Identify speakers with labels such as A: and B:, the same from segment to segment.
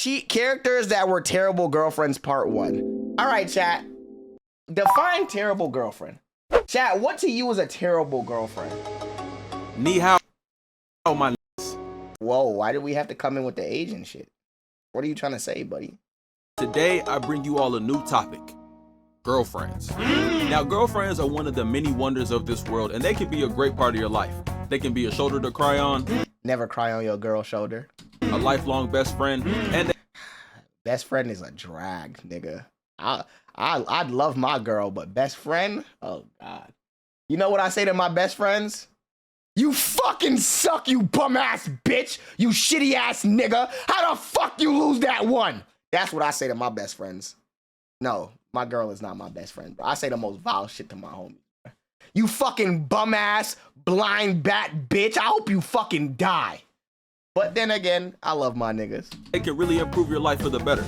A: Characters that were terrible girlfriends, part 1. All right, chat. Define terrible girlfriend. Chat, what to you is a terrible girlfriend?
B: Ni hao, my niggas.
A: Whoa, why did we have to come in with the Asian shit? What are you trying to say, buddy?
B: Today, I bring you all a new topic. Girlfriends. Now, girlfriends are one of the many wonders of this world, and they can be a great part of your life. They can be a shoulder to cry on.
A: Never cry on your girl's shoulder.
B: A lifelong best friend. And
A: best friend is a drag, nigga. I'd love my girl, but best friend? Oh, God. You know what I say to my best friends? You fucking suck, you bum-ass bitch. You shitty-ass nigga. How the fuck you lose that one? That's what I say to my best friends. No, my girl is not my best friend, bro. I say the most vile shit to my homies. Bro. You fucking bum-ass, blind bat bitch. I hope you fucking die. But then again, I love my niggas.
B: It can really improve your life for the better.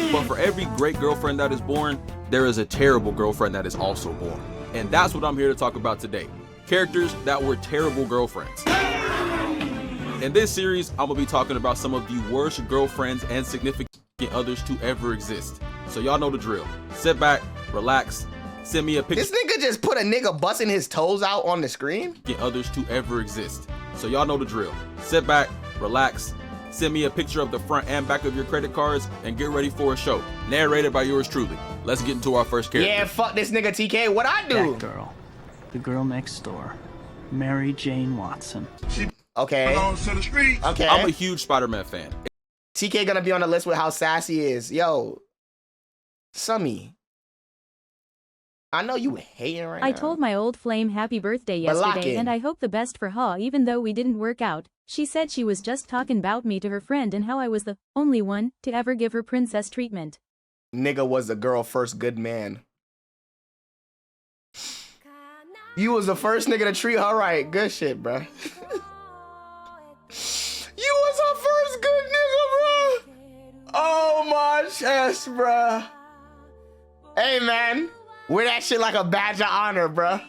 B: But for every great girlfriend that is born, there is a terrible girlfriend that is also born. And that's what I'm here to talk about today. Characters that were terrible girlfriends. In this series, I'm gonna be talking about some of the worst girlfriends and significant others to ever exist. So y'all know the drill. Sit back, relax, send me a picture.
A: This nigga just put a nigga busting his toes out on the screen?
B: Others to ever exist. So y'all know the drill. Sit back, relax, send me a picture of the front and back of your credit cards, and get ready for a show. Narrated by yours truly. Let's get into our first character.
A: Yeah, fuck this nigga TK. What I do?
C: That girl. The girl next door. Mary Jane Watson.
A: Okay. Okay.
B: I'm a huge Spider-Man fan.
A: TK gonna be on the list with how sassy he is. Yo, Summy. I know you hating right now.
D: I told my old flame happy birthday yesterday and I hope the best for her even though we didn't work out. She said she was just talking about me to her friend and how I was the only one to ever give her princess treatment.
A: Nigga was the girl first good man. You was the first nigga to treat her right. Good shit, bruh. You was her first good nigga, bruh. Oh my chest, bruh. Hey, man. Wear that shit like a badge of honor, bruh.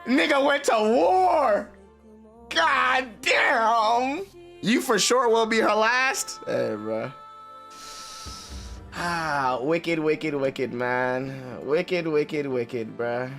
A: Nigga went to war. God damn. You for sure will be her last? Hey, bruh. Ah, wicked, wicked, wicked, man. Wicked, wicked, wicked, bruh.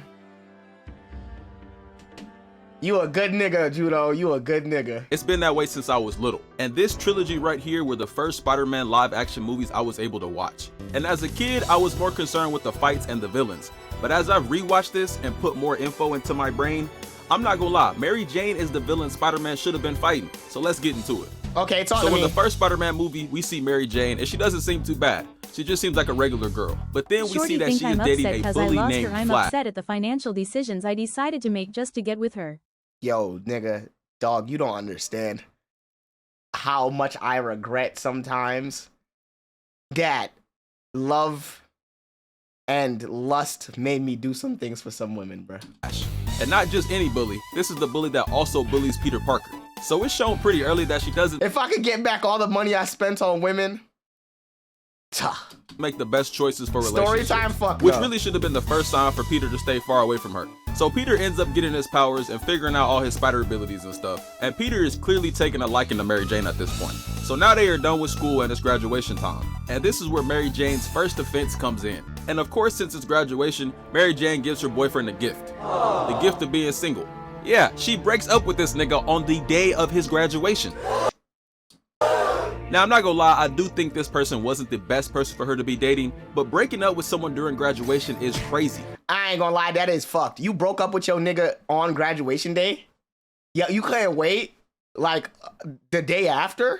A: You a good nigga, Judo. You a good nigga.
B: It's been that way since I was little. And this trilogy right here were the first Spider-Man live action movies I was able to watch. And as a kid, I was more concerned with the fights and the villains. But as I've rewatched this and put more info into my brain, I'm not gonna lie, Mary Jane is the villain Spider-Man should have been fighting. So let's get into it.
A: Okay, talk to me.
B: So in the first Spider-Man movie, we see Mary Jane, and she doesn't seem too bad. She just seems like a regular girl. But then we see that she is dating a bully named Flash.
D: I'm upset at the financial decisions I decided to make just to get with her.
A: Yo, nigga, dog, you don't understand how much I regret sometimes that love and lust made me do some things for some women, bruh.
B: And not just any bully. This is the bully that also bullies Peter Parker. So it's shown pretty early that she doesn't.
A: If I could get back all the money I spent on women,
B: make the best choices for relationships.
A: Story time, fuck
B: which
A: up.
B: really should have been the first sign for Peter to stay far away from her. So Peter ends up getting his powers and figuring out all his spider abilities and stuff. And Peter is clearly taking a liking to Mary Jane at this point. So now they are done with school and it's graduation time. And this is where Mary Jane's first offense comes in. And of course, since it's graduation, Mary Jane gives her boyfriend a gift. The gift of being single. Yeah, she breaks up with this nigga on the day of his graduation. Now, I'm not gonna lie, I do think this person wasn't the best person for her to be dating, but breaking up with someone during graduation is crazy.
A: I ain't gonna lie, that is fucked. You broke up with your nigga on graduation day? Yeah, you couldn't wait, like, the day after?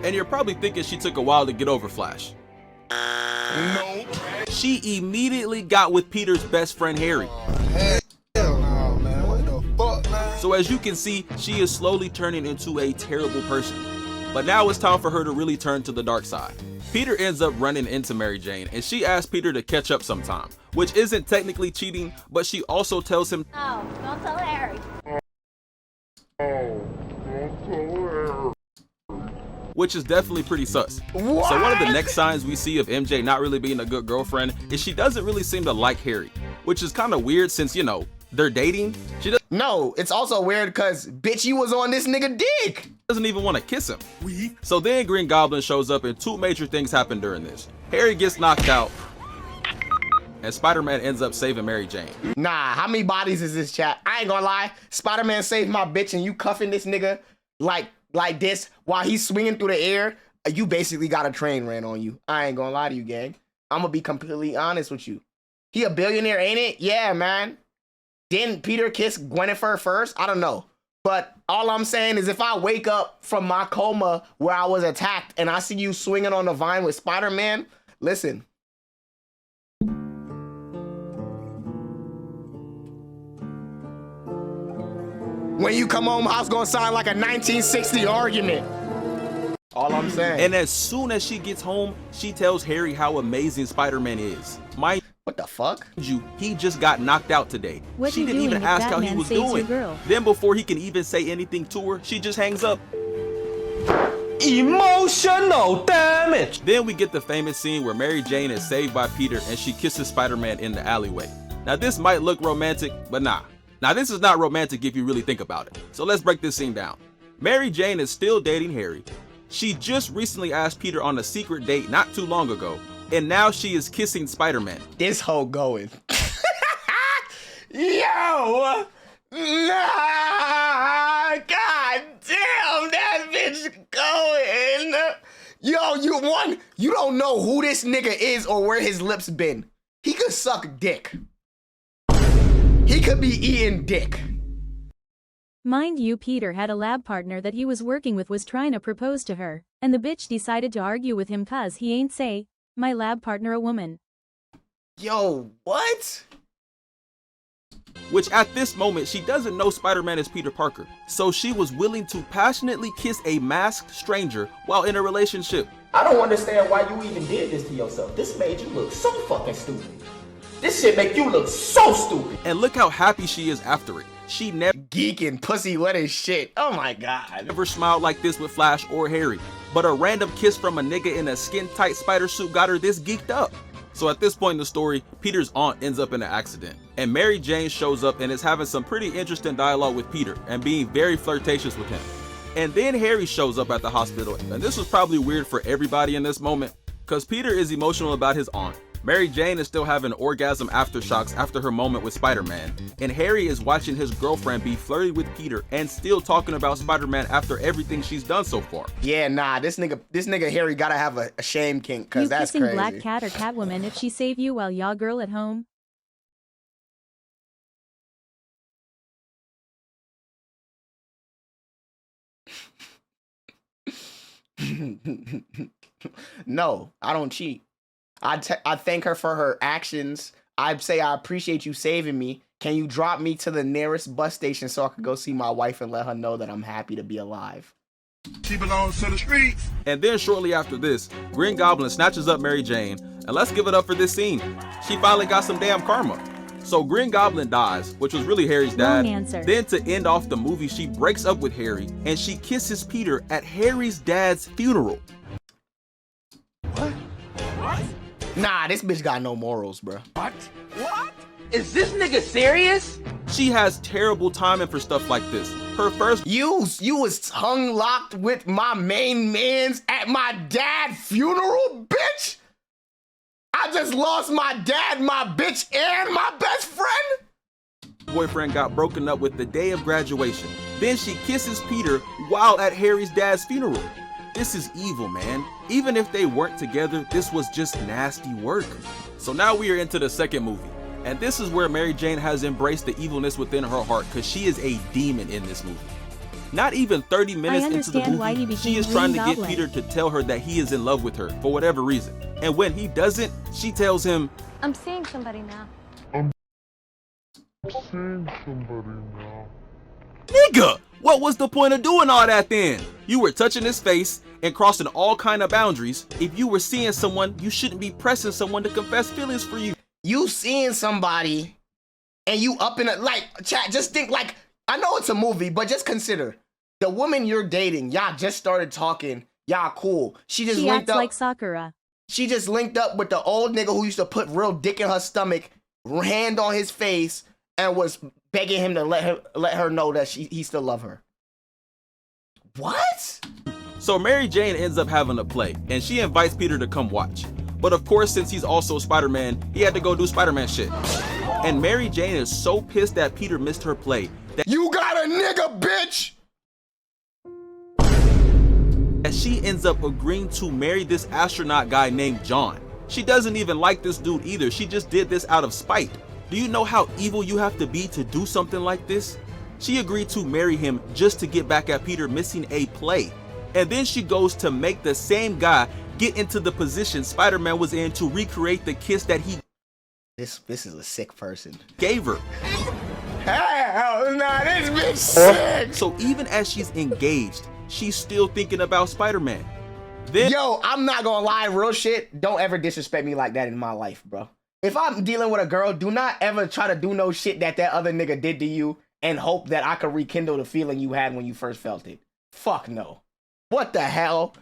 B: And you're probably thinking she took a while to get over Flash. No. She immediately got with Peter's best friend, Harry.
E: Hell no, man. What the fuck, man?
B: So as you can see, she is slowly turning into a terrible person. But now it's time for her to really turn to the dark side. Peter ends up running into Mary Jane and she asks Peter to catch up sometime, which isn't technically cheating, but she also tells him,
F: "Oh, don't tell Harry."
B: Which is definitely pretty sus.
A: What?
B: So one of the next signs we see of MJ not really being a good girlfriend is she doesn't really seem to like Harry, which is kind of weird since, you know, they're dating.
A: No, it's also weird because, bitch, you was on this nigga dick.
B: doesn't even want to kiss him. So then Green Goblin shows up and two major things happen during this. Harry gets knocked out and Spider-Man ends up saving Mary Jane.
A: Nah, how many bodies is this, chat? I ain't gonna lie. Spider-Man saved my bitch and you cuffing this nigga like this while he's swinging through the air. You basically got a train ran on you. I ain't gonna lie to you, gang. I'm gonna be completely honest with you. He a billionaire, ain't it? Yeah, man. Didn't Peter kiss Gwennifer first? I don't know. But all I'm saying is if I wake up from my coma where I was attacked and I see you swinging on the vine with Spider-Man, listen. When you come home, house gonna sound like a 1960 argument. All I'm saying.
B: And as soon as she gets home, she tells Harry how amazing Spider-Man is.
A: What the fuck?
B: He just got knocked out today. She didn't even ask how he was doing. Then before he can even say anything to her, she just hangs up.
F: Emotional damage.
B: Then we get the famous scene where Mary Jane is saved by Peter and she kisses Spider-Man in the alleyway. Now this might look romantic, but nah. Now this is not romantic if you really think about it. So let's break this scene down. Mary Jane is still dating Harry. She just recently asked Peter on a secret date not too long ago, and now she is kissing Spider-Man.
A: This hoe going. Yo! Nah! God damn, that bitch going! Yo, you don't know who this nigga is or where his lips been. He could suck dick. He could be eating dick.
D: Mind you, Peter had a lab partner that he was working with was trying to propose to her, and the bitch decided to argue with him cause he ain't say, my lab partner a woman.
A: Yo, what?
B: Which at this moment, she doesn't know Spider-Man is Peter Parker, so she was willing to passionately kiss a masked stranger while in a relationship.
G: I don't understand why you even did this to yourself. This made you look so fucking stupid. This shit make you look so stupid.
B: And look how happy she is after it. She never
A: geeking pussy wet as shit. Oh my god.
B: Never smiled like this with Flash or Harry. But a random kiss from a nigga in a skin-tight spider suit got her this geeked up. So at this point in the story, Peter's aunt ends up in an accident. And Mary Jane shows up and is having some pretty interesting dialogue with Peter and being very flirtatious with him. And then Harry shows up at the hospital. And this was probably weird for everybody in this moment, because Peter is emotional about his aunt. Mary Jane is still having orgasm aftershocks after her moment with Spider-Man, and Harry is watching his girlfriend be flirty with Peter and still talking about Spider-Man after everything she's done so far.
A: Yeah, nah, this nigga Harry gotta have a shame kink, cause that's crazy.
D: You kissing Black Cat or Catwoman if she save you while y'all girl at home?
A: No, I don't cheat. I thank her for her actions. I'd say I appreciate you saving me. Can you drop me to the nearest bus station so I can go see my wife and let her know that I'm happy to be alive?
E: She belongs to the streets.
B: And then shortly after this, Green Goblin snatches up Mary Jane, and let's give it up for this scene. She finally got some damn karma. So Green Goblin dies, which was really Harry's dad. Then to end off the movie, she breaks up with Harry, and she kisses Peter at Harry's dad's funeral.
A: What? Nah, this bitch got no morals, bro.
F: What? Is this nigga serious?
B: She has terrible timing for stuff like this. Her first—
A: You was tongue locked with my main mans at my dad's funeral, bitch? I just lost my dad, my bitch, and my best friend?
B: Boyfriend got broken up with the day of graduation. Then she kisses Peter while at Harry's dad's funeral. This is evil, man. Even if they weren't together, this was just nasty work. So now we are into the second movie. And this is where Mary Jane has embraced the evilness within her heart, because she is a demon in this movie. Not even 30 minutes into the movie, she is trying to get Peter to tell her that he is in love with her for whatever reason. And when he doesn't, she tells him,
H: I'm seeing somebody now.
B: Nigga, what was the point of doing all that then? You were touching his face and crossing all kind of boundaries. If you were seeing someone, you shouldn't be pressing someone to confess feelings for you.
A: You seeing somebody and you up in a, like, chat, just think, like, I know it's a movie, but just consider the woman you're dating, y'all just started talking, y'all cool. She linked up
D: like Sakura.
A: She just linked up with the old nigga who used to put real dick in her stomach, hand on his face, and was begging him to let her know that he still love her. What?
B: So Mary Jane ends up having a play, and she invites Peter to come watch. But of course, since he's also Spider-Man, he had to go do Spider-Man shit. And Mary Jane is so pissed that Peter missed her play that
A: you got a nigga, bitch!
B: that she ends up agreeing to marry this astronaut guy named John. She doesn't even like this dude either. She just did this out of spite. Do you know how evil you have to be to do something like this? She agreed to marry him just to get back at Peter missing a play. And then she goes to make the same guy get into the position Spider-Man was in to recreate the kiss that he
A: This is a sick person.
B: gave her.
A: Hell nah, this bitch sick!
B: So even as she's engaged, she's still thinking about Spider-Man. Then
A: Yo, I'm not gonna lie, real shit, don't ever disrespect me like that in my life, bro. If I'm dealing with a girl, do not ever try to do no shit that other nigga did to you and hope that I could rekindle the feeling you had when you first felt it. Fuck no. What the hell?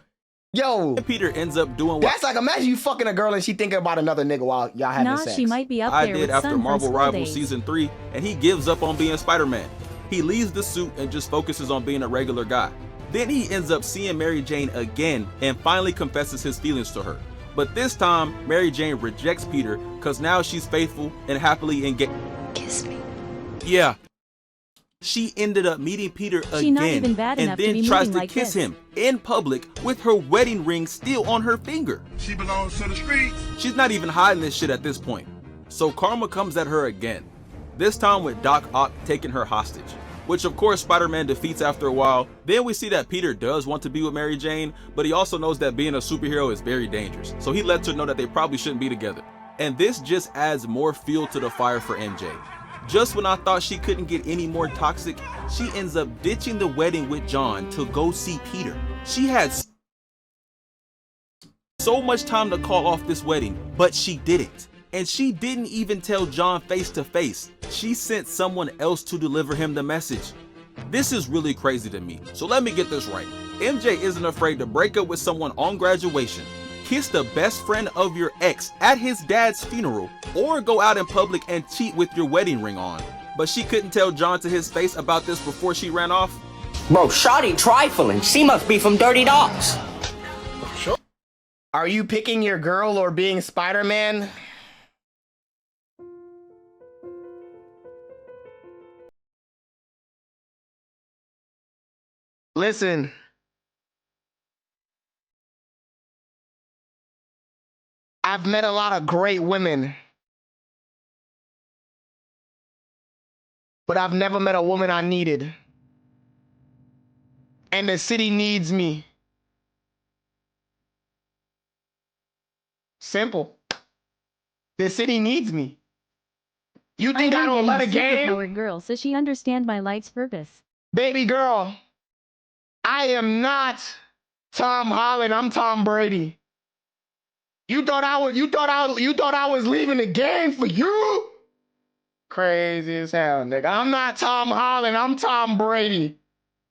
A: Yo,
B: Peter ends up doing what
A: that's like, imagine you fucking a girl and she thinking about another nigga while y'all having
D: Nah,
A: sex.
D: she might be up
B: I
D: there
B: did
D: with
B: after
D: Sun from
B: Marvel
D: School
B: Rivals
D: Days.
B: Season 3, and he gives up on being Spider-Man. He leaves the suit and just focuses on being a regular guy. Then he ends up seeing Mary Jane again and finally confesses his feelings to her. But this time, Mary Jane rejects Peter because now she's faithful and happily engaged.
D: Kiss me.
B: Yeah. She ended up meeting Peter
D: She not
B: again
D: even bad
B: and
D: enough to
B: then
D: be
B: tries
D: moving
B: to
D: like
B: kiss
D: this.
B: him in public with her wedding ring still on her finger.
E: She belongs to the streets.
B: She's not even hiding this shit at this point. So karma comes at her again, this time with Doc Ock taking her hostage, which of course Spider-Man defeats after a while. Then we see that Peter does want to be with Mary Jane, but he also knows that being a superhero is very dangerous, so he lets her know that they probably shouldn't be together. And this just adds more fuel to the fire for MJ. Just when I thought she couldn't get any more toxic, she ends up ditching the wedding with John to go see Peter. She had so much time to call off this wedding, but she didn't. And she didn't even tell John face to face. She sent someone else to deliver him the message. This is really crazy to me. So let me get this right. MJ isn't afraid to break up with someone on graduation, kiss the best friend of your ex at his dad's funeral, or go out in public and cheat with your wedding ring on. But she couldn't tell John to his face about this before she ran off.
F: Bro, shawty trifling. She must be from Dirty Dogs.
A: Are you picking your girl or being Spider-Man? Listen. I've met a lot of great women. But I've never met a woman I needed. And the city needs me. Simple. The city needs me. You think I don't let a game?
D: Superpowered girl, so she understand my life's purpose.
A: Baby girl, I am not Tom Holland. I'm Tom Brady. You thought I was leaving the game for you? Crazy as hell, nigga. I'm not Tom Holland. I'm Tom Brady.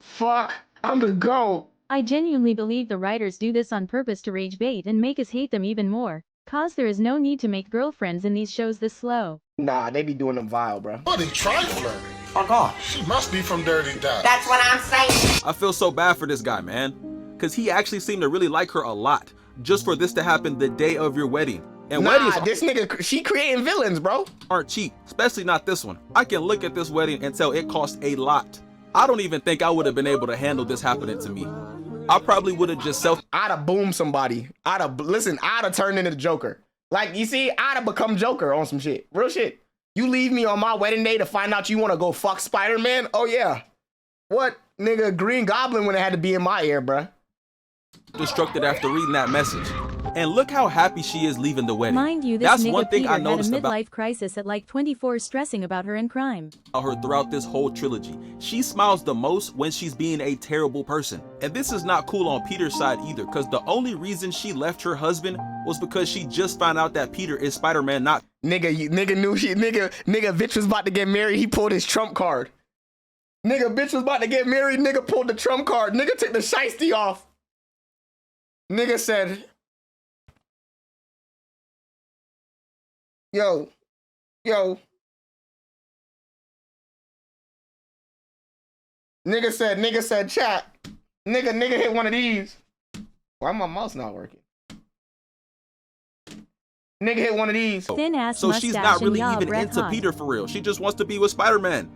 A: Fuck, I'm the GOAT.
D: I genuinely believe the writers do this on purpose to rage bait and make us hate them even more. Cause there is no need to make girlfriends in these shows this slow.
A: Nah, they be doing them vile, bro.
E: What a trifler.
F: Oh, God.
E: She must be from Dirty Dogs.
F: That's what I'm saying.
B: I feel so bad for this guy, man, because he actually seemed to really like her a lot, just for this to happen the day of your wedding. And weddings
A: this nigga, she creating villains, bro.
B: aren't cheap, especially not this one. I can look at this wedding and tell it cost a lot. I don't even think I would have been able to handle this happening to me. I probably would have just
A: I'd have boomed somebody. I'd have turned into the Joker. Like, you see, I'd have become Joker on some shit. Real shit. You leave me on my wedding day to find out you want to go fuck Spider-Man? Oh, yeah. What? Nigga, Green Goblin would have had to be in my ear, bruh.
B: destructed after reading that message. And look how happy she is leaving the wedding.
D: Mind you, this
B: That's
D: nigga
B: one thing
D: Peter
B: I
D: had a
B: noticed about
D: midlife crisis at like 24 stressing about her and crime.
B: her throughout this whole trilogy. She smiles the most when she's being a terrible person. And this is not cool on Peter's side either, because the only reason she left her husband was because she just found out that Peter is Spider-Man, not
A: Nigga knew bitch was about to get married. He pulled his trump card. Nigga, bitch was about to get married. Nigga pulled the trump card. Nigga took the shiesty off. Nigga said, yo. Nigga said, chat. Nigga hit one of these. Why my mouse not working? Nigga hit one of these.
D: Thin ass
B: So she's not really even into
D: hot.
B: Peter for real. She just wants to be with Spider-Man.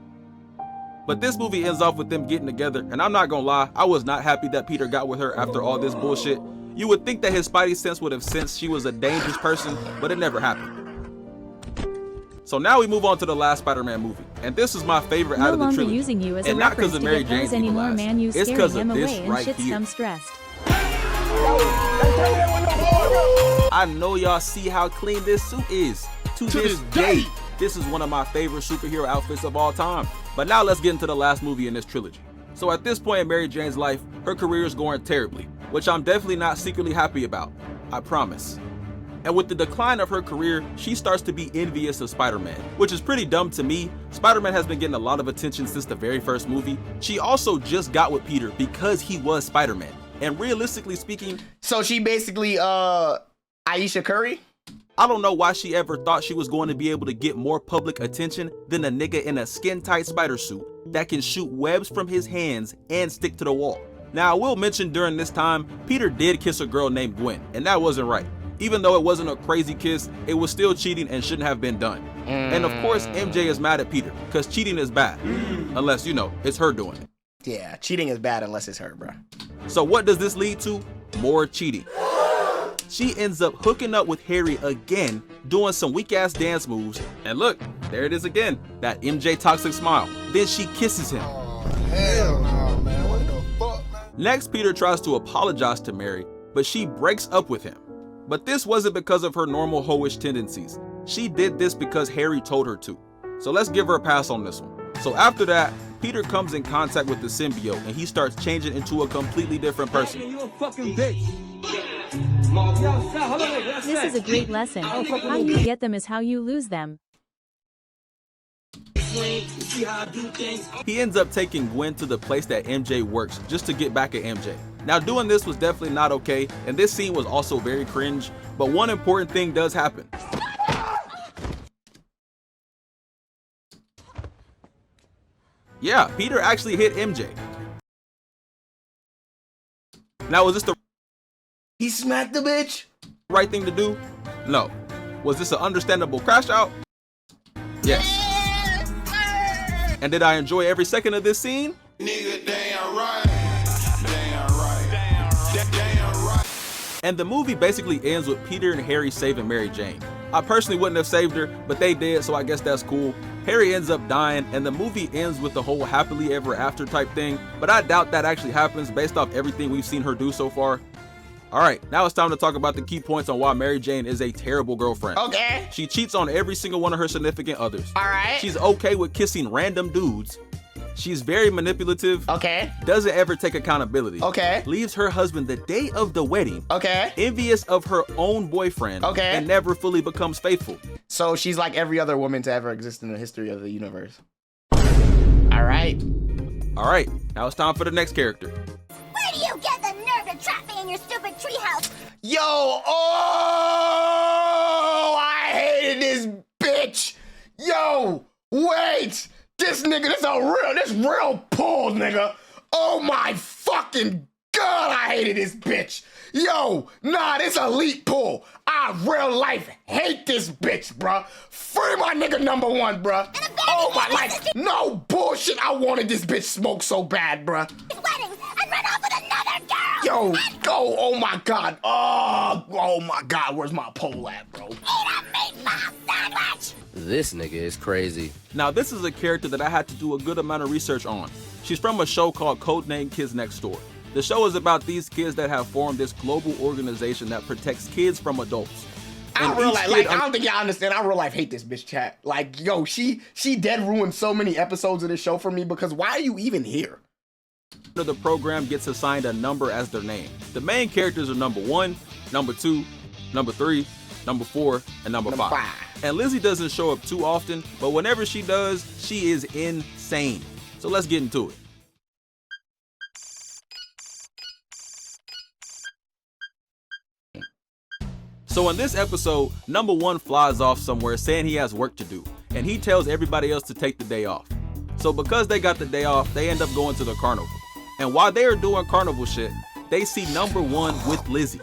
B: But this movie ends off with them getting together, and I'm not gonna lie, I was not happy that Peter got with her after all this bullshit. You would think that his spidey sense would have sensed she was a dangerous person, but it never happened. So now we move on to the last Spider-Man movie, and this is my favorite out of the trilogy.
D: Using you as
B: and
D: a
B: not because
D: reference
B: of
D: to
B: Mary
D: get
B: Jane
D: those anymore,
B: last.
D: man. You
B: It's
D: scaring
B: because
D: him
B: of this
D: away and
B: right
D: shit's
B: here.
D: dumb stressed.
B: I know y'all see how clean this suit is. To this day, this is one of my favorite superhero outfits of all time. But now let's get into the last movie in this trilogy. So at this point in Mary Jane's life, her career is going terribly, which I'm definitely not secretly happy about, I promise. And with the decline of her career, she starts to be envious of Spider-Man, which is pretty dumb to me. Spider-Man has been getting a lot of attention since the very first movie. She also just got with Peter because he was Spider-Man. And realistically speaking,
A: so she basically Aisha Curry?
B: I don't know why she ever thought she was going to be able to get more public attention than a nigga in a skin-tight spider suit that can shoot webs from his hands and stick to the wall. Now I will mention during this time, Peter did kiss a girl named Gwen, and that wasn't right. Even though it wasn't a crazy kiss, it was still cheating and shouldn't have been done. And of course, MJ is mad at Peter, because cheating is bad. Unless, you know, it's her doing it.
A: Yeah, cheating is bad unless it's her, bro.
B: So what does this lead to? More cheating. She ends up hooking up with Harry again, doing some weak-ass dance moves. And look, there it is again, that MJ toxic smile. Then she kisses him.
E: Oh, hell no, man. What the fuck, man?
B: Next, Peter tries to apologize to Mary, but she breaks up with him. But this wasn't because of her normal hoish tendencies. She did this because Harry told her to. So let's give her a pass on this one. So after that, Peter comes in contact with the symbiote and he starts changing into a completely different person.
F: You a fucking bitch.
D: This is a great lesson. How you get them is how you lose them.
B: He ends up taking Gwen to the place that MJ works just to get back at MJ. Now doing this was definitely not okay, and this scene was also very cringe, but one important thing does happen. Yeah, Peter actually hit MJ. Now was this the
A: He smacked the bitch?
B: right thing to do? No. Was this an understandable crash out? Yes. And did I enjoy every second of this scene?
E: Nigga, damn right. Damn right. Damn right.
B: And the movie basically ends with Peter and Harry saving Mary Jane. I personally wouldn't have saved her, but they did, so I guess that's cool. Harry ends up dying, and the movie ends with the whole happily ever after type thing, but I doubt that actually happens based off everything we've seen her do so far. Alright, now it's time to talk about the key points on why Mary Jane is a terrible girlfriend.
A: Okay.
B: She cheats on every single one of her significant others.
A: Alright.
B: She's okay with kissing random dudes. She's very manipulative.
A: Okay.
B: Doesn't ever take accountability.
A: Okay.
B: Leaves her husband the day of the wedding.
A: Okay.
B: Envious of her own boyfriend.
A: Okay.
B: And never fully becomes faithful.
A: So she's like every other woman to ever exist in the history of the universe. Alright.
B: Alright, now it's time for the next character.
H: Where do you get the nerve to trap me in your stupid treehouse?
A: Yo, oh, I hated this bitch. Yo, wait. This nigga, this real pull, nigga. Oh my fucking God, I hated this bitch. Yo, nah, this elite pull. I real life hate this bitch, bruh. Free my nigga number one, bruh. Oh my life, no bullshit. I wanted this bitch smoked so bad, bruh.
H: Weddings and run off with another girl.
A: Yo, go, oh my God. Oh my God, where's my pole at, bro?
H: Eat a meatball sandwich.
F: This nigga is crazy.
B: Now this is a character that I had to do a good amount of research on. She's from a show called Codename Kids Next Door. The show is about these kids that have formed this global organization that protects kids from adults.
A: I don't think y'all understand. I real life hate this bitch, chat. Like, yo, she dead ruined so many episodes of this show for me because why are you even here?
B: The program gets assigned a number as their name. The main characters are number 1, number 2, number 3, number 4, and number 5. And Lizzie doesn't show up too often, but whenever she does, she is insane. So let's get into it. So in this episode, number 1 flies off somewhere saying he has work to do, and he tells everybody else to take the day off. So because they got the day off, they end up going to the carnival. And while they are doing carnival shit, they see number one with Lizzie.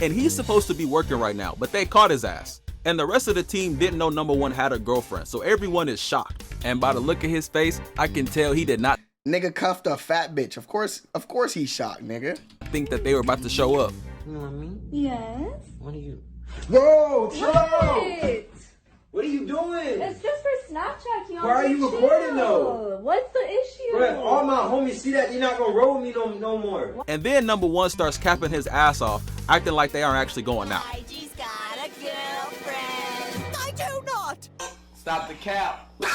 B: And he's supposed to be working right now, but they caught his ass. And the rest of the team didn't know number one had a girlfriend, so everyone is shocked. And by the look of his face, I can tell he did not
A: Nigga cuffed a fat bitch. Of course he's shocked, nigga.
B: think that they were about to show up.
F: You know what I mean?
I: Yes?
F: What are you?
E: Whoa, chill out.
I: What?
F: What are you doing?
I: It's just for Snapchat, Keon.
F: Why are you recording though?
I: What's the issue?
F: Bro, if all my homies see that, they're not gonna roll with me no more.
B: And then number one starts capping his ass off, acting like they aren't actually going out.
H: IG's got a girlfriend. I do not.
G: Stop the cap. Stop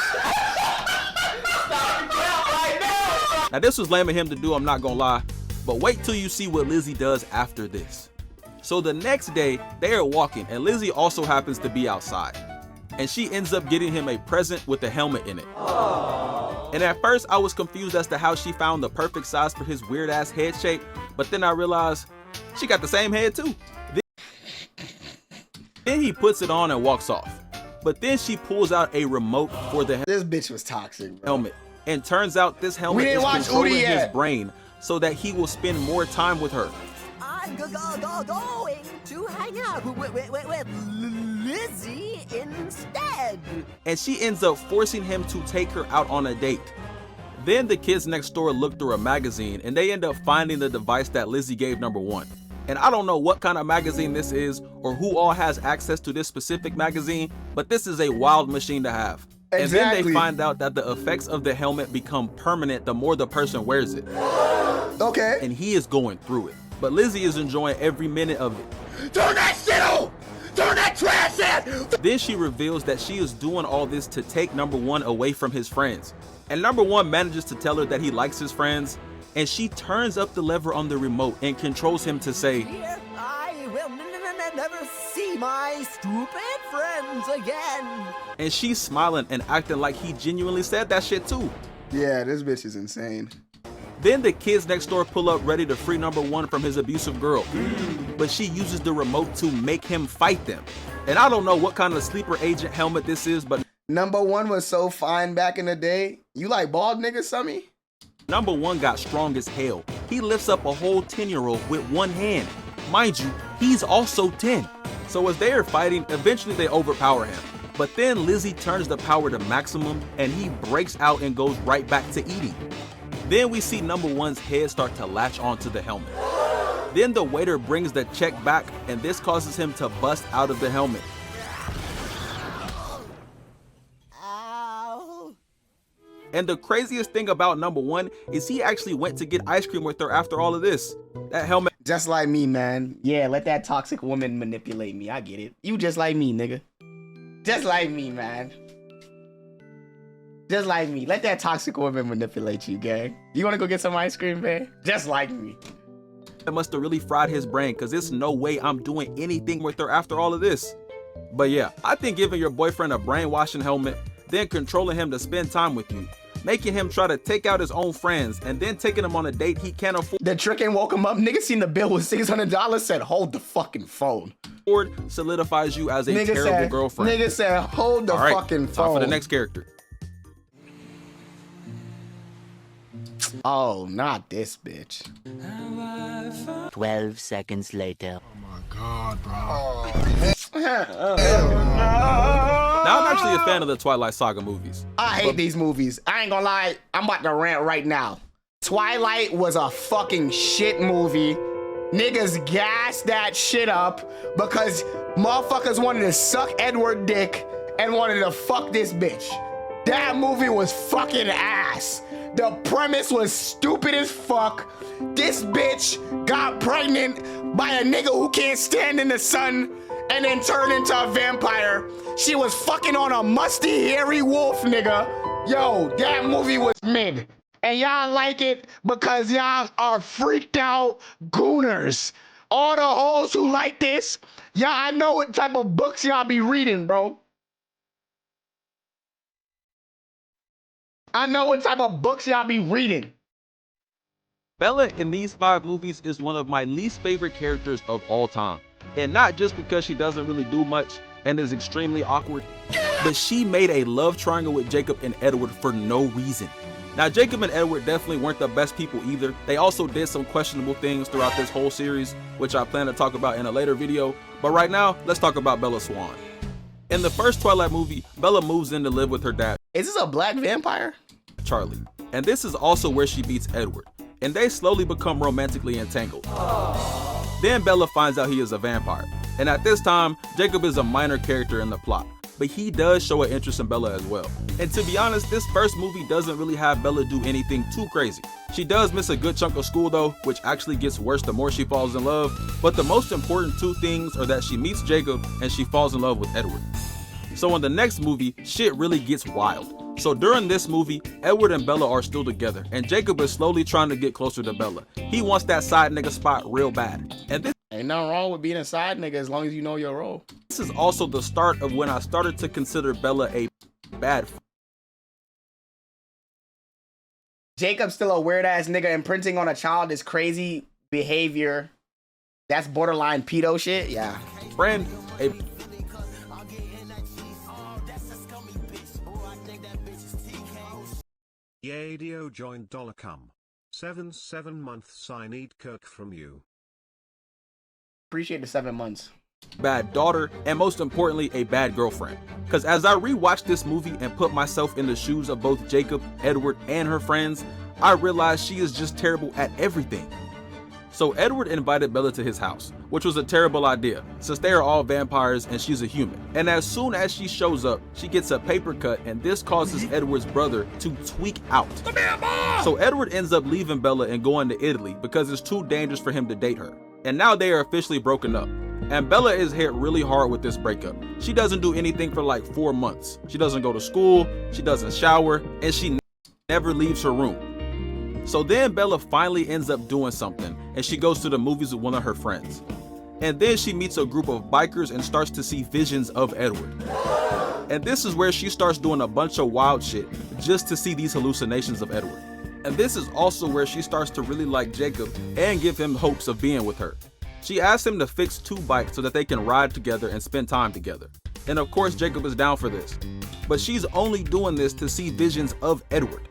G: the cap right now.
B: Now this was lame of him to do, I'm not gonna lie, but wait till you see what Lizzie does after this. So the next day, they are walking, and Lizzie also happens to be outside. And she ends up getting him a present with a helmet in it. Aww. And at first, I was confused as to how she found the perfect size for his weird ass head shape, but then I realized she got the same head too. Then he puts it on and walks off. But then she pulls out a remote for the
A: This bitch was toxic, bro.
B: helmet. And turns out this helmet is controlling his brain so that he will spend more time with her.
H: I'm going to hang out with Lizzie instead.
B: And she ends up forcing him to take her out on a date. Then the kids next door look through a magazine and they end up finding the device that Lizzie gave number one. And I don't know what kind of magazine this is or who all has access to this specific magazine, but this is a wild machine to have.
A: Exactly.
B: And then they find out that the effects of the helmet become permanent the more the person wears it.
A: Okay.
B: And he is going through it. But Lizzie is enjoying every minute of it.
G: Turn that shit on. Turn that trash in.
B: Then she reveals that she is doing all this to take number one away from his friends. And number one manages to tell her that he likes his friends, and she turns up the lever on the remote and controls him to say,
H: Here, I will never see my stupid friends again.
B: and she's smiling and acting like he genuinely said that shit too.
A: Yeah, this bitch is insane.
B: Then the kids next door pull up ready to free number one from his abusive girl. But she uses the remote to make him fight them. And I don't know what kind of sleeper agent helmet this is, but
A: Number one was so fine back in the day. You like bald niggas, Summy?
B: number one got strong as hell. He lifts up a whole 10-year-old with one hand. Mind you, he's also 10. So as they are fighting, eventually they overpower him. But then Lizzie turns the power to maximum and he breaks out and goes right back to eating. Then we see number one's head start to latch onto the helmet. Then the waiter brings the check back and this causes him to bust out of the helmet.
H: Ow.
B: And the craziest thing about number one is he actually went to get ice cream with her after all of this. That helmet
A: Just like me, man. Yeah, let that toxic woman manipulate me. I get it. You just like me, nigga. Just like me, man. Just like me. Let that toxic woman manipulate you, gang. You wanna go get some ice cream, man? Just like me.
B: must have really fried his brain because there's no way I'm doing anything with her after all of this. But yeah, I think giving your boyfriend a brainwashing helmet, then controlling him to spend time with you, making him try to take out his own friends, and then taking him on a date he can't afford
A: The trick and woke him up. Nigga seen the bill was $600, said, hold the fucking phone.
B: solidifies you as a terrible girlfriend.
A: Nigga said, hold the
B: All right,
A: fucking
B: time
A: phone.
B: for the next character.
A: Oh, not this bitch.
J: 12 seconds later.
E: Oh my God, bro.
B: Now I'm actually a fan of the Twilight Saga movies.
A: I hate these movies. I ain't gonna lie. I'm about to rant right now. Twilight was a fucking shit movie. Niggas gassed that shit up because motherfuckers wanted to suck Edward dick and wanted to fuck this bitch. That movie was fucking ass. The premise was stupid as fuck. This bitch got pregnant by a nigga who can't stand in the sun and then turned into a vampire. She was fucking on a musty, hairy wolf, nigga. Yo, that movie was mid. And y'all like it because y'all are freaked out gooners. All the hoes who like this, y'all, I know what type of books y'all be reading, bro. I know what type of books y'all be reading.
B: Bella in these 5 movies is one of my least favorite characters of all time. And not just because she doesn't really do much and is extremely awkward, but she made a love triangle with Jacob and Edward for no reason. Now, Jacob and Edward definitely weren't the best people either. They also did some questionable things throughout this whole series, which I plan to talk about in a later video. But right now, let's talk about Bella Swan. In the first Twilight movie, Bella moves in to live with her dad.
A: Is this a black vampire?
B: Charlie. And this is also where she meets Edward, and they slowly become romantically entangled. Then Bella finds out he is a vampire, and at this time, Jacob is a minor character in the plot, but he does show an interest in Bella as well. And to be honest, this first movie doesn't really have Bella do anything too crazy. She does miss a good chunk of school though, which actually gets worse the more she falls in love, but the most important two things are that she meets Jacob and she falls in love with Edward. So in the next movie, shit really gets wild. So during this movie, Edward and Bella are still together, and Jacob is slowly trying to get closer to Bella. He wants that side nigga spot real bad. And this
A: ain't nothing wrong with being a side nigga as long as you know your role.
B: This is also the start of when I started to consider Bella a bad.
A: Jacob's still a weird ass nigga. Imprinting on a child is crazy behavior. That's borderline pedo shit. Yeah.
B: Friend, a
J: Yadio joined $. 7 months. I need Kirk from you.
A: Appreciate the 7 months.
B: Bad daughter, and most importantly, a bad girlfriend. Cause as I rewatched this movie and put myself in the shoes of both Jacob, Edward, and her friends, I realized she is just terrible at everything. So Edward invited Bella to his house, which was a terrible idea, since they are all vampires and she's a human. And as soon as she shows up, she gets a paper cut, and this causes Edward's brother to tweak out. So Edward ends up leaving Bella and going to Italy because it's too dangerous for him to date her. And now they are officially broken up. And Bella is hit really hard with this breakup. She doesn't do anything for like 4 months. She doesn't go to school, she doesn't shower, and she never leaves her room. So then Bella finally ends up doing something, and she goes to the movies with one of her friends. And then she meets a group of bikers and starts to see visions of Edward. And this is where she starts doing a bunch of wild shit just to see these hallucinations of Edward. And this is also where she starts to really like Jacob and give him hopes of being with her. She asks him to fix 2 bikes so that they can ride together and spend time together. And of course Jacob is down for this. But she's only doing this to see visions of Edward.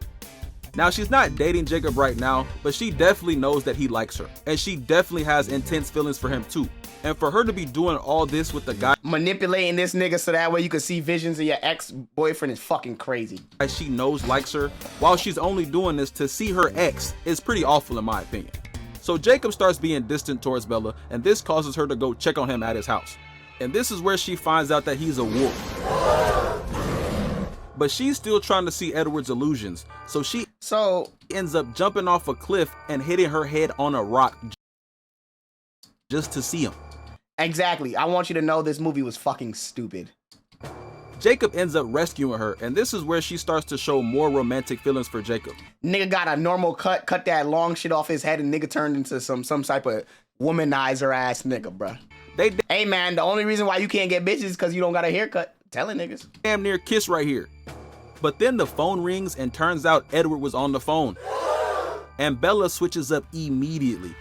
B: Now she's not dating Jacob right now, but she definitely knows that he likes her. And she definitely has intense feelings for him too. And for her to be doing all this with the guy
A: manipulating this nigga so that way you can see visions of your ex-boyfriend is fucking crazy.
B: She knows likes her, while she's only doing this to see her ex, is pretty awful in my opinion. So Jacob starts being distant towards Bella, and this causes her to go check on him at his house. And this is where she finds out that he's a wolf. But she's still trying to see Edward's illusions, so she ends up jumping off a cliff and hitting her head on a rock just to see him.
A: Exactly. I want you to know this movie was fucking stupid.
B: Jacob ends up rescuing her, and this is where she starts to show more romantic feelings for Jacob.
A: Nigga got a normal cut that long shit off his head, and nigga turned into some type of womanizer ass nigga, bruh. Hey man, the only reason why you can't get bitches is because you don't got a haircut. Telling niggas.
B: Damn near kiss right here. But then the phone rings and turns out Edward was on the phone. And Bella switches up immediately.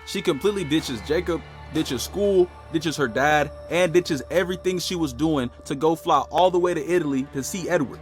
B: She completely ditches Jacob, ditches school, ditches her dad, and ditches everything she was doing to go fly all the way to Italy to see Edward.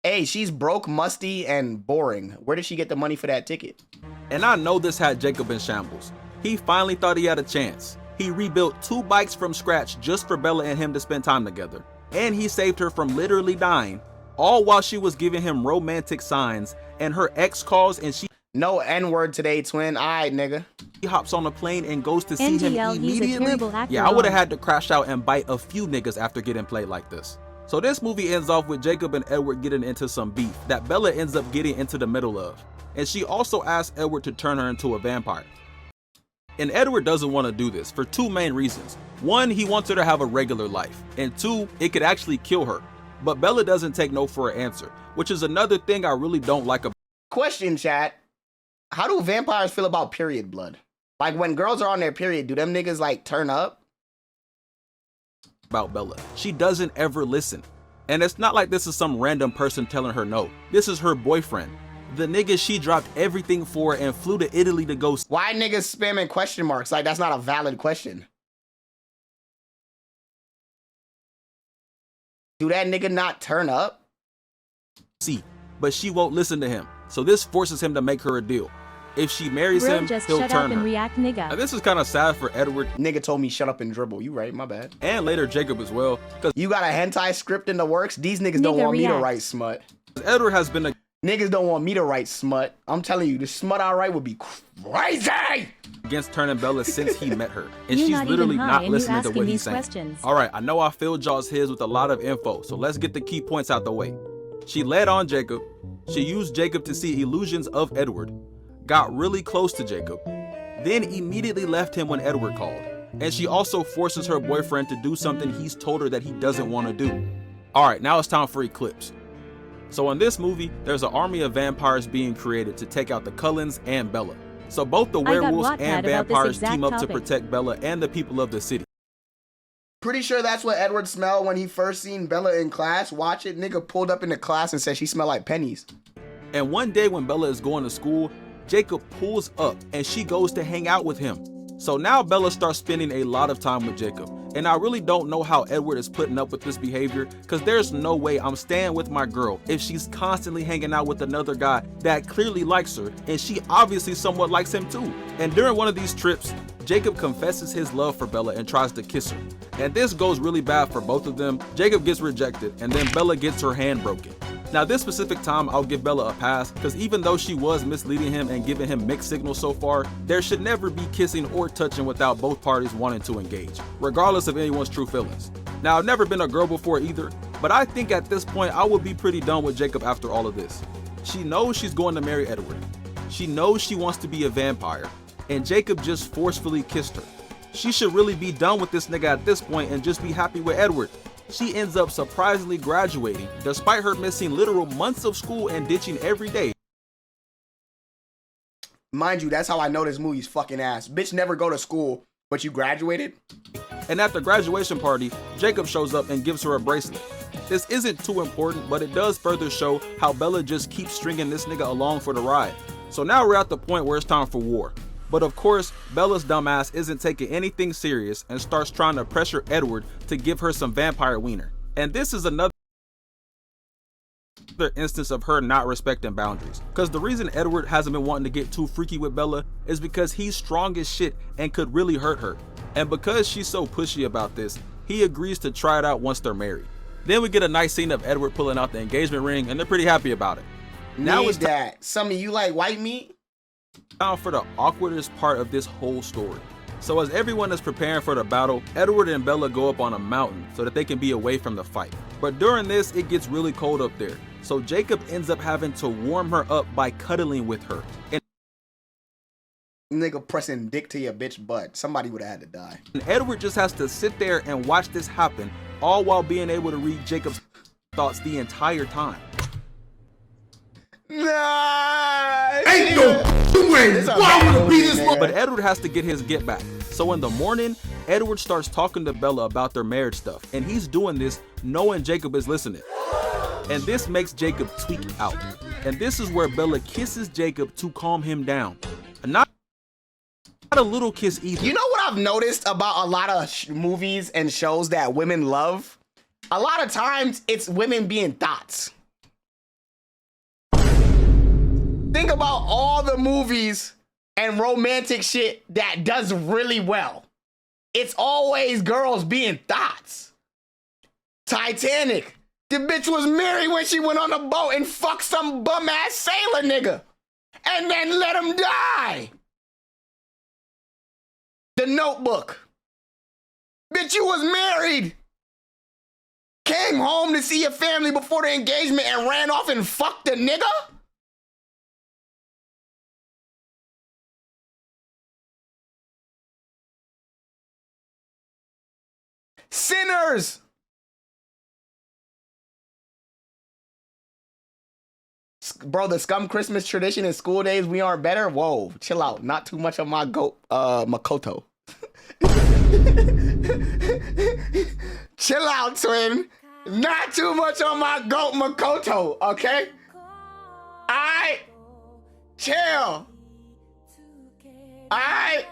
A: Hey, she's broke, musty, and boring. Where did she get the money for that ticket?
B: And I know this had Jacob in shambles. He finally thought he had a chance. He rebuilt 2 bikes from scratch just for Bella and him to spend time together. And he saved her from literally dying, all while she was giving him romantic signs, and her ex calls and she...
A: No N-word today, twin. Alright, nigga.
B: He hops on a plane and goes to see him immediately.
D: He's a terrible actor.
B: Yeah, I would have had to crash out and bite a few niggas after getting played like this. So this movie ends off with Jacob and Edward getting into some beef that Bella ends up getting into the middle of. And she also asks Edward to turn her into a vampire. And Edward doesn't want to do this for 2 main reasons. 1, he wants her to have a regular life, and 2, it could actually kill her. But Bella doesn't take no for an answer, which is another thing I really don't like about.
A: Question, chat. How do vampires feel about period blood? Like when girls are on their period, do them niggas like turn up?
B: About Bella. She doesn't ever listen. And it's not like this is some random person telling her no. This is her boyfriend. The nigga she dropped everything for and flew to Italy to go.
A: Why niggas spamming question marks? Like that's not a valid question. Do that nigga not turn up?
B: See, but she won't listen to him. So this forces him to make her a deal. If she marries
D: Bro,
B: him,
D: just
B: he'll
D: shut
B: turn
D: up and
B: her.
D: react, nigga.
B: Now, this is kind of sad for Edward.
A: Nigga told me shut up and dribble. You right, my bad.
B: And later Jacob as well. Because
A: you got a hentai script in the works? These niggas don't want me to write smut.
B: Edward has been a...
A: Niggas don't want me to write smut. I'm telling you, the smut I write would be crazy!
B: Against turning Bella since he met her. And
D: You're
B: she's
D: not
B: literally
D: even high
B: not
D: and
B: listening
D: you
B: to what
D: asking
B: he's
D: these
B: saying.
D: questions.
B: Alright, I know I filled y'all's heads with a lot of info, so let's get the key points out the way. She led on Jacob. She used Jacob to see illusions of Edward. Got really close to Jacob. Then immediately left him when Edward called. And she also forces her boyfriend to do something he's told her that he doesn't want to do. Alright, now it's time for Eclipse. So in this movie, there's an army of vampires being created to take out the Cullens and Bella. So both the werewolves and vampires team up to protect Bella and the people of the city.
A: Pretty sure that's what Edward smelled when he first seen Bella in class. Watch it, nigga pulled up into class and said she smelled like pennies.
B: And one day when Bella is going to school, Jacob pulls up and she goes to hang out with him. So now Bella starts spending a lot of time with Jacob. And I really don't know how Edward is putting up with this behavior, because there's no way I'm staying with my girl if she's constantly hanging out with another guy that clearly likes her, and she obviously somewhat likes him too. And during one of these trips, Jacob confesses his love for Bella and tries to kiss her. And this goes really bad for both of them. Jacob gets rejected, and then Bella gets her hand broken. Now this specific time, I'll give Bella a pass, because even though she was misleading him and giving him mixed signals so far, there should never be kissing or touching without both parties wanting to engage, regardless of anyone's true feelings. Now I've never been a girl before either, but I think at this point I would be pretty done with Jacob after all of this. She knows she's going to marry Edward. She knows she wants to be a vampire, and Jacob just forcefully kissed her. She should really be done with this nigga at this point and just be happy with Edward. She ends up surprisingly graduating, despite her missing literal months of school and ditching every day.
A: Mind you, that's how I know this movie's fucking ass. Bitch never go to school, but you graduated?
B: And at the graduation party, Jacob shows up and gives her a bracelet. This isn't too important, but it does further show how Bella just keeps stringing this nigga along for the ride. So now we're at the point where it's time for war. But of course, Bella's dumbass isn't taking anything serious and starts trying to pressure Edward to give her some vampire wiener. And this is another instance of her not respecting boundaries. Because the reason Edward hasn't been wanting to get too freaky with Bella is because he's strong as shit and could really hurt her. And because she's so pushy about this, he agrees to try it out once they're married. Then we get a nice scene of Edward pulling out the engagement ring, and they're pretty happy about it.
A: Now it's that. Some of you like white meat?
B: Now for the awkwardest part of this whole story. So as everyone is preparing for the battle, Edward and Bella go up on a mountain so that they can be away from the fight. But during this, it gets really cold up there. So Jacob ends up having to warm her up by cuddling with her. And
A: nigga pressing dick to your bitch butt. Somebody would have had to die.
B: And Edward just has to sit there and watch this happen, all while being able to read Jacob's thoughts the entire time.
A: Nah,
E: ain't no way. Why would be this?
B: But Edward has to get his get back. So in the morning, Edward starts talking to Bella about their marriage stuff, and he's doing this knowing Jacob is listening. And this makes Jacob tweak out. And this is where Bella kisses Jacob to calm him down. And not a little kiss either.
A: You know what I've noticed about a lot of movies and shows that women love? A lot of times it's women being thoughts. Think about all the movies and romantic shit that does really well. It's always girls being thoughts. Titanic. The bitch was married when she went on the boat and fucked some bum ass sailor nigga. And then let him die. The Notebook. Bitch, you was married. Came home to see your family before the engagement and ran off and fucked the nigga? Sinners! Bro, the Scum Christmas tradition in school days, we aren't better? Whoa, chill out. Not too much of my goat, Makoto. Chill out, twin. Not too much on my goat, Makoto, okay? Alright? Chill. Alright?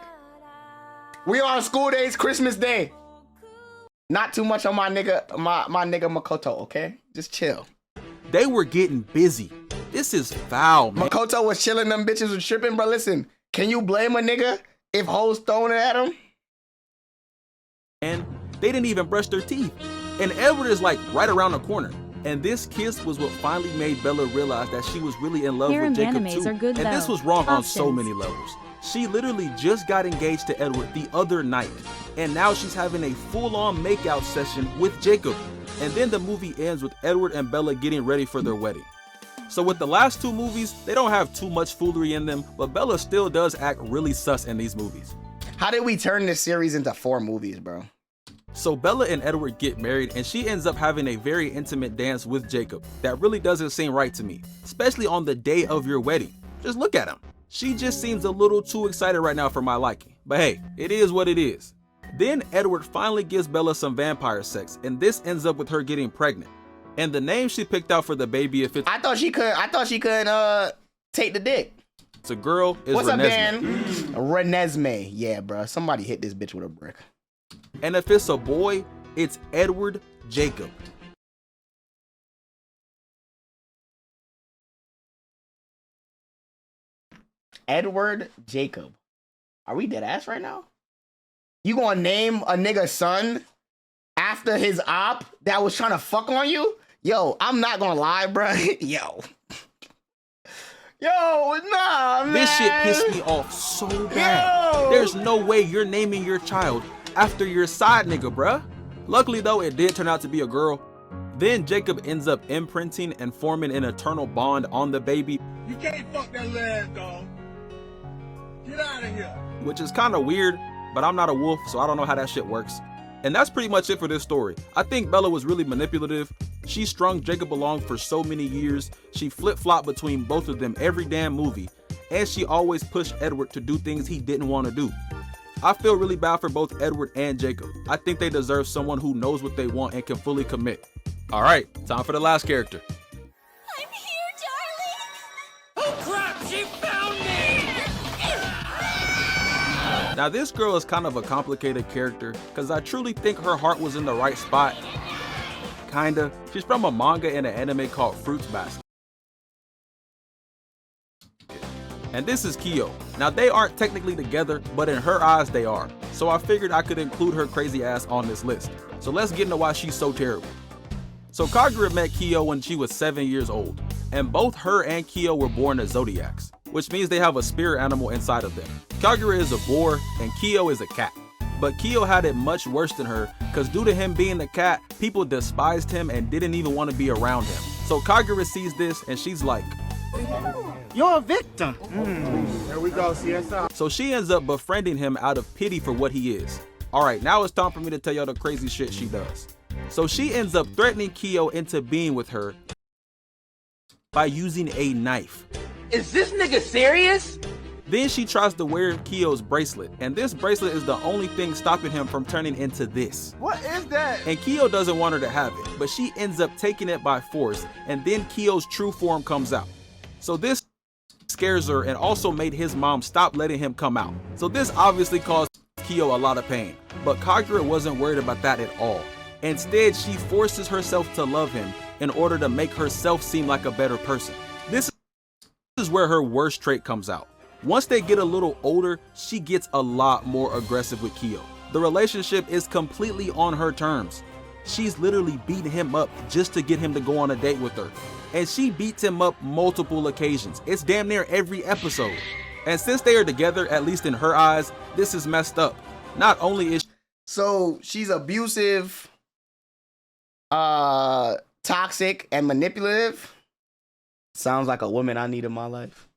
A: We on school days, Christmas Day. Not too much on my nigga, my nigga Makoto, okay? Just chill.
B: They were getting busy. This is foul, man.
A: Makoto was chilling, them bitches was tripping, bro. Listen, can you blame a nigga if hoes throwing it at him?
B: And they didn't even brush their teeth. And Edward is like right around the corner. And this kiss was what finally made Bella realize that she was really in love with Jacob too. And this was wrong on so many levels. She literally just got engaged to Edward the other night. And now she's having a full-on makeout session with Jacob. And then the movie ends with Edward and Bella getting ready for their wedding. So with the last two movies, they don't have too much foolery in them, but Bella still does act really sus in these movies.
A: How did we turn this series into 4 movies, bro?
B: So Bella and Edward get married and she ends up having a very intimate dance with Jacob that really doesn't seem right to me, especially on the day of your wedding. Just look at him. She just seems a little too excited right now for my liking, but hey, it is what it is. Then Edward finally gives Bella some vampire sex and this ends up with her getting pregnant. And the name she picked out for the baby, if it's
A: I thought she could take the dick.
B: It's a girl, is
A: What's
B: Renesmee.
A: up, Dan? Renesmee. Yeah, bro. Somebody hit this bitch with a brick.
B: And if it's a boy, it's Edward Jacob.
A: Edward Jacob. Are we dead ass right now? You gonna name a nigga son after his op that was trying to fuck on you? Yo, I'm not gonna lie, bro. Yo, nah, man.
B: This shit pissed me off so bad.
A: Yo.
B: There's no way you're naming your child after your side nigga, bruh. Luckily though, it did turn out to be a girl. Then Jacob ends up imprinting and forming an eternal bond on the baby.
E: You can't fuck that lad, dog. Get out of here.
B: Which is kind of weird, but I'm not a wolf, so I don't know how that shit works. And that's pretty much it for this story. I think Bella was really manipulative. She strung Jacob along for so many years. She flip-flopped between both of them every damn movie. And she always pushed Edward to do things he didn't want to do. I feel really bad for both Edward and Jacob. I think they deserve someone who knows what they want and can fully commit. All right, time for the last character.
I: I'm here, darling. Oh crap, she found me.
B: Now this girl is kind of a complicated character because I truly think her heart was in the right spot. Kinda. She's from a manga and an anime called Fruits Basket. And this is Kyo. Now they aren't technically together, but in her eyes they are. So I figured I could include her crazy ass on this list. So let's get into why she's so terrible. So Kagura met Kyo when she was 7 years old, and both her and Kyo were born as zodiacs, which means they have a spirit animal inside of them. Kagura is a boar and Kyo is a cat. But Kyo had it much worse than her, because due to him being a cat, people despised him and didn't even want to be around him. So Kagura sees this and she's like,
K: "You're a victim."
E: Here we go, CSI.
B: So she ends up befriending him out of pity for what he is. Alright, now it's time for me to tell y'all the crazy shit she does. So she ends up threatening Kyo into being with her by using a knife.
F: Is this nigga serious?
B: Then she tries to wear Kyo's bracelet, and this bracelet is the only thing stopping him from turning into this.
E: What is that?
B: And Kyo doesn't want her to have it, but she ends up taking it by force, and then Kyo's true form comes out. So this scares her and also made his mom stop letting him come out. So this obviously caused Kyo a lot of pain, but Kagura wasn't worried about that at all. Instead, she forces herself to love him in order to make herself seem like a better person. This is where her worst trait comes out. Once they get a little older, she gets a lot more aggressive with Kyo. The relationship is completely on her terms. She's literally beating him up just to get him to go on a date with her. And she beats him up multiple occasions. It's damn near every episode. And since they are together, at least in her eyes, this is messed up. Not only is
A: So she's abusive, toxic, and manipulative. Sounds like a woman I need in my life.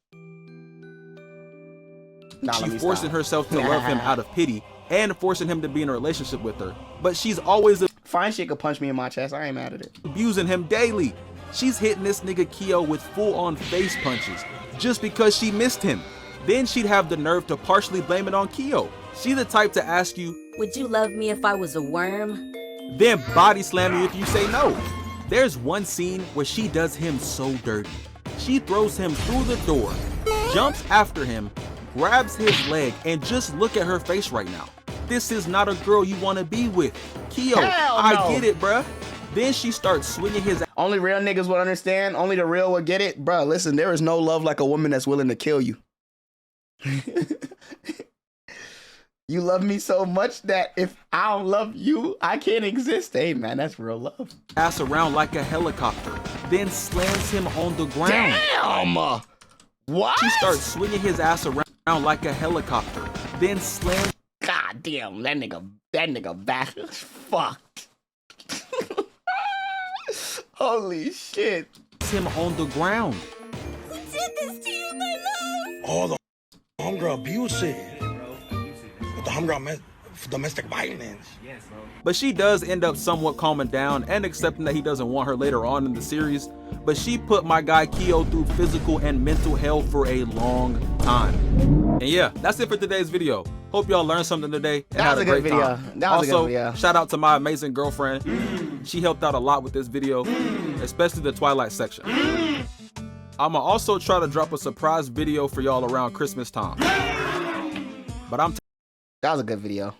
B: she's forcing herself to love him out of pity and forcing him to be in a relationship with her. But she's always
A: fine shit could punch me in my chest. I ain't mad at it.
B: Abusing him daily. She's hitting this nigga Kyo with full-on face punches just because she missed him. Then she'd have the nerve to partially blame it on Kyo. She's the type to ask you,
L: "Would you love me if I was a worm?"
B: Then body slam you if you say no. There's one scene where she does him so dirty. She throws him through the door, jumps after him, grabs his leg, and just look at her face right now. This is not a girl you want to be with. Kyo, I get it, bruh. Then she starts swinging his ass.
A: Only real niggas would understand. Only the real would get it. Bro, listen, there is no love like a woman that's willing to kill you. You love me so much that if I don't love you, I can't exist. Hey, man, that's real love.
B: Ass around like a helicopter, then slams him on the ground.
A: Damn! What?
B: She starts swinging his ass around like a helicopter, then slams.
A: God damn, that nigga back is fucked. Holy shit.
B: Him on the ground.
I: Who did this to you, my love?
E: All the homegirl abusive. The homegirl domestic violence.
B: But she does end up somewhat calming down and accepting that he doesn't want her later on in the series. But she put my guy Kyo through physical and mental hell for a long time. And yeah, that's it for today's video. Hope y'all learned something today and had a great time.
A: That was a good video.
B: Also, shout out to my amazing girlfriend. She helped out a lot with this video, especially the Twilight section. I'ma also try to drop a surprise video for y'all around Christmas time. But that was a good video.